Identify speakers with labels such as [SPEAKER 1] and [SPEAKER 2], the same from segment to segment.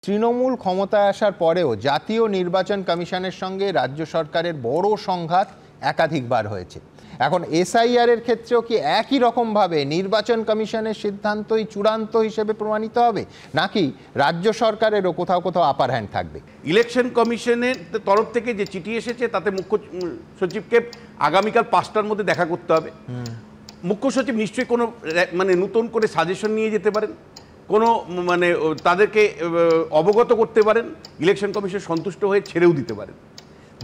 [SPEAKER 1] তৃণমূল ক্ষমতায় আসার পরেও জাতীয় নির্বাচন কমিশনের সঙ্গে রাজ্য সরকারের বড় সংঘাত একাধিকবার হয়েছে। এখন এসআইআর এর ক্ষেত্রেও কি একই রকমভাবে নির্বাচন কমিশনের সিদ্ধান্তই চূড়ান্ত হিসেবে প্রমাণিত হবে, নাকি রাজ্য সরকারেরও কোথাও কোথাও আপার হ্যান্ড থাকবে?
[SPEAKER 2] ইলেকশন কমিশনের তরফ থেকে যে চিঠি এসেছে তাতে মুখ্য সচিবকে আগামীকাল 5টার মধ্যে দেখা করতে হবে। মুখ্য সচিব নিশ্চয়ই কোনো নতুন করে সাজেশন নিয়ে যেতে পারেন, কোনো তাদেরকে অবগত করতে পারেন, ইলেকশন কমিশন সন্তুষ্ট হয়ে ছেড়েও দিতে পারেন।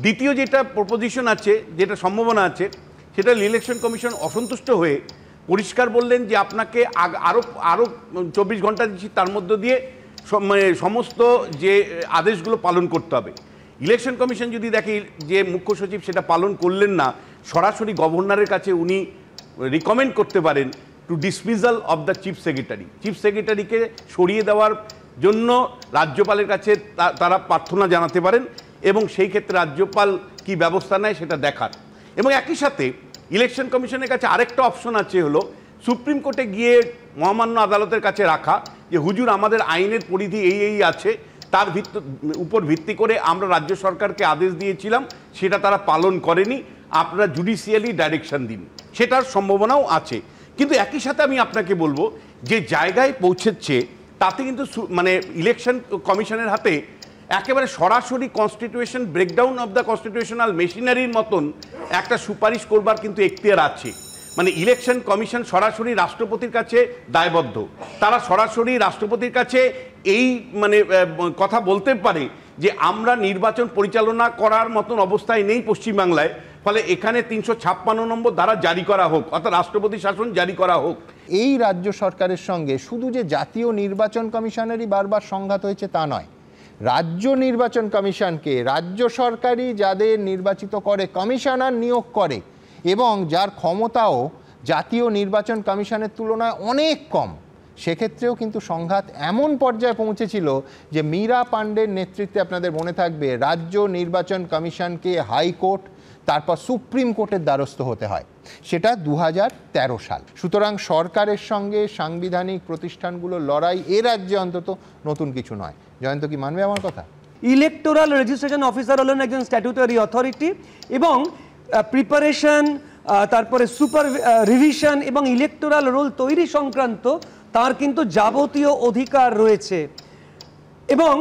[SPEAKER 2] দ্বিতীয় যেটা প্রপোজিশন আছে, যেটা সম্ভাবনা আছে, সেটা ইলেকশন কমিশন অসন্তুষ্ট হয়ে পরিষ্কার বললেন যে আপনাকে আরও 24 ঘন্টা দিচ্ছি, তার মধ্য দিয়ে সমস্ত যে আদেশগুলো পালন করতে হবে। ইলেকশন কমিশন যদি দেখে যে মুখ্য সচিব সেটা পালন করলেন না, সরাসরি গভর্নরের কাছে উনি রিকমেন্ড করতে পারেন to dismissal of the chief secretary. Chief সেক্রেটারিকে সরিয়ে দেওয়ার জন্য রাজ্যপালের কাছে তারা প্রার্থনা জানাতে পারেন, এবং সেই ক্ষেত্রে রাজ্যপাল কি ব্যবস্থা নেয় সেটা দেখার। এবং একই সাথে ইলেকশন কমিশনের কাছে আরেকটা অপশন আছে, হলো সুপ্রিম কোর্টে গিয়ে মহামান্য আদালতের কাছে রাখা যে হুজুর আমাদের আইনের পরিধি এই আছে, তার উপর ভিত্তি করে আমরা রাজ্য সরকারকে আদেশ দিয়েছিলাম, সেটা তারা পালন করেনি, আপনারা জুডিশিয়ালি ডাইরেকশন দিন। সেটার সম্ভাবনাও আছে। কিন্তু একই সাথে আমি আপনাকে বলবো যে জায়গায় পৌঁছেছে তাতে কিন্তু ইলেকশন কমিশনের হাতে একেবারে সরাসরি constitution breakdown of the constitutional মেশিনারির মতন একটা সুপারিশ করবার কিন্তু এখতিয়ার আছে। ইলেকশন কমিশন সরাসরি রাষ্ট্রপতির কাছে দায়বদ্ধ, তারা সরাসরি রাষ্ট্রপতির কাছে এই কথা বলতে পারে যে আমরা নির্বাচন পরিচালনা করার মতন অবস্থায় নেই পশ্চিমবাংলায়, ফলে এখানে 356 নম্বর ধারা জারি করা হোক, অর্থাৎ রাষ্ট্রপতি শাসন জারি করা হোক।
[SPEAKER 1] এই রাজ্য সরকারের সঙ্গে শুধু যে জাতীয় নির্বাচন কমিশনেরই বারবার সংঘাত হয়েছে তা নয়, রাজ্য নির্বাচন কমিশনকে রাজ্য সরকারই যাদের নির্বাচিত করে কমিশনার নিয়োগ করে, এবং যার ক্ষমতাও জাতীয় নির্বাচন কমিশনের তুলনায় অনেক কম, সেক্ষেত্রেও কিন্তু সংঘাত এমন পর্যায়ে পৌঁছেছিল যে মীরা পাণ্ডের নেতৃত্বে, আপনাদের মনে থাকবে, রাজ্য নির্বাচন কমিশনকে হাইকোর্ট তারপর সুপ্রিম কোর্টের দ্বারস্থ হতে হয়। সেটা 2013 সাল। সুতরাং সরকারের সঙ্গে সাংবিধানিক প্রতিষ্ঠানগুলোর লড়াই এ রাজ্যে অন্তত নতুন কিছু নয়। জয়ন্ত, কি মানবে আমার কথা?
[SPEAKER 3] ইলেকটোরাল রেজিস্ট্রেশন অফিসার হলেন একজন স্ট্যাটুটরি অথরিটি, এবং প্রিপারেশন, তারপরে সুপার রিভিশন এবং ইলেকটোরাল রোল তৈরি সংক্রান্ত তার কিন্তু যাবতীয় অধিকার রয়েছে। এবং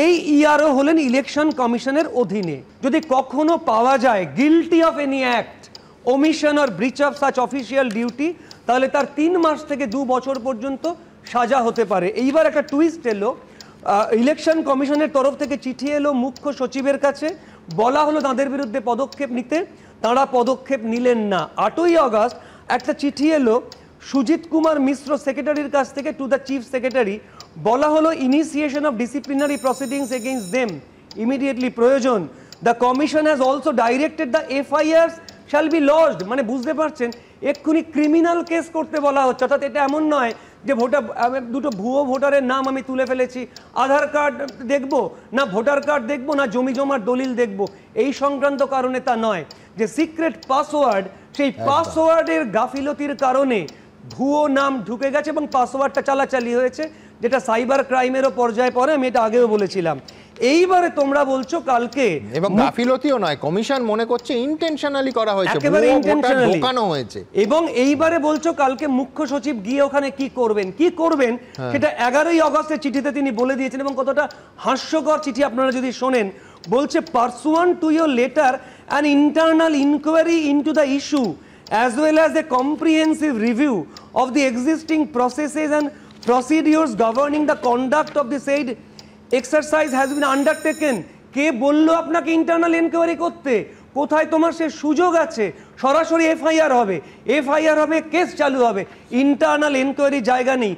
[SPEAKER 3] এই ইআরও হলেন ইলেকশন কমিশনের অধীনে। যদি কখনো পাওয়া যায় guilty of any act, ওমিশন or breach of such official duty, তাহলে তার 3 মাস থেকে 2 বছর পর্যন্ত সাজা হতে পারে। এইবার একটা টুইস্ট এলো, ইলেকশন কমিশনের তরফ থেকে চিঠি এলো মুখ্য সচিবের কাছে, বলা হলো তাদের বিরুদ্ধে পদক্ষেপ নিতে, তাঁরা পদক্ষেপ নিলেন না। 8ই আগস্ট একটা চিঠি এলো সুজিত কুমার মিশ্র সেক্রেটারির কাছ থেকে টু দ্য চিফ সেক্রেটারি, বলা হলো initiation of disciplinary proceedings against them immediately প্রয়োজন। The commission has also directed the FIR shall be lodged. বুঝতে পারছেন, এক্ষুনি ক্রিমিনাল কেস করতে বলা হচ্ছে। অর্থাৎ এটা এমন নয় যে দুটো ভুয়ো ভোটারের নাম আমি তুলে ফেলেছি, আধার কার্ড দেখবো না, ভোটার কার্ড দেখবো না, জমি জমার দলিল দেখবো, এই সংক্রান্ত কারণে তা নয়। যে সিক্রেট পাসওয়ার্ড, সেই পাসওয়ার্ডের গাফিলতির কারণে ভুয়ো নাম ঢুকে গেছে এবং পাসওয়ার্ডটা চালাচালি হয়েছে, যেটা সাইবার ক্রাইমেরও পর্যায়ে পড়ে। আমি এটা আগেও বলেছিলাম। এইবারে তোমরা বলছো কালকে,
[SPEAKER 1] এবং গাফিলতিও নয়, কমিশন মনে করছে ইন্টেনশনালি করা হয়েছে,
[SPEAKER 3] একেবারে ইন্টেনশনালি
[SPEAKER 1] ঢোকানো হয়েছে।
[SPEAKER 3] এবং এইবারে বলছো কালকে মুখ্য সচিব গিয়ে ওখানে কি করবেন সেটা 11ই আগস্টের চিঠিতে তিনি বলে দিয়েছেন। এবং কতটা হাস্যকর চিঠি আপনারা যদি শোনেন, বলছে pursuant to your letter an internal inquiry into the issue as well as a comprehensive review of the existing processes and procedures governing the conduct of the said exercise has been undertaken. কে বললো আপনাকে internal enquiry করতে? কোথায় তোমার সে সুযোগ আছে? সরাসরি FIR হবে, case চালু হবে, ইন্টারনাল এনকোয়ারি জায়গা নেই।